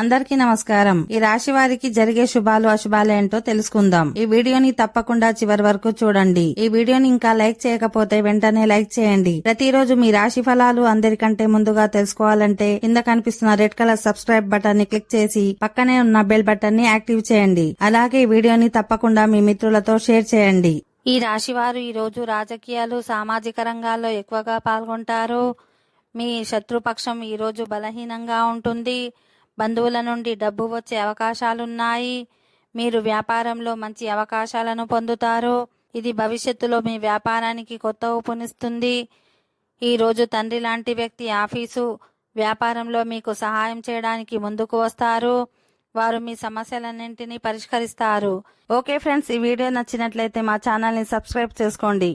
అందరికీ నమస్కారం. ఈ రాశి వారికి జరిగే శుభాలు అశుభాలు ఏంటో తెలుసుకుందాం. ఈ వీడియోని తప్పకుండా చివరి వరకు చూడండి. ఈ వీడియోని ఇంకా లైక్ చేయకపోతే వెంటనే లైక్ చేయండి. ప్రతిరోజు మీ రాశి ఫలాలు అందరికంటే ముందుగా తెలుసుకోవాలంటే కింద కనిపిస్తున్న రెడ్ కలర్ సబ్స్క్రైబ్ బటన్ ని క్లిక్ చేసి పక్కనే ఉన్న బెల్ బటన్ ని యాక్టివ్ చేయండి. అలాగే ఈ వీడియోని తప్పకుండా మీ మిత్రులతో షేర్ చేయండి. ఈ రాశి వారు ఈ రోజు రాజకీయాలు, సామాజిక రంగాల్లో ఎక్కువగా పాల్గొంటారు. మీ శత్రుపక్షం ఈ రోజు బలహీనంగా ఉంటుంది. బంధువుల నుండి డబ్బు వచ్చే అవకాశాలున్నాయి. మీరు వ్యాపారంలో మంచి అవకాశాలను పొందుతారు. ఇది భవిష్యత్తులో మీ వ్యాపారానికి కొత్త ఊపునిస్తుంది. ఈరోజు తండ్రి లాంటి వ్యక్తి ఆఫీసు, వ్యాపారంలో మీకు సహాయం చేయడానికి ముందుకు వస్తారు. వారు మీ సమస్యలన్నింటినీ పరిష్కరిస్తారు. ఓకే ఫ్రెండ్స్, ఈ వీడియో నచ్చినట్లయితే మా ఛానల్ని సబ్స్క్రైబ్ చేసుకోండి.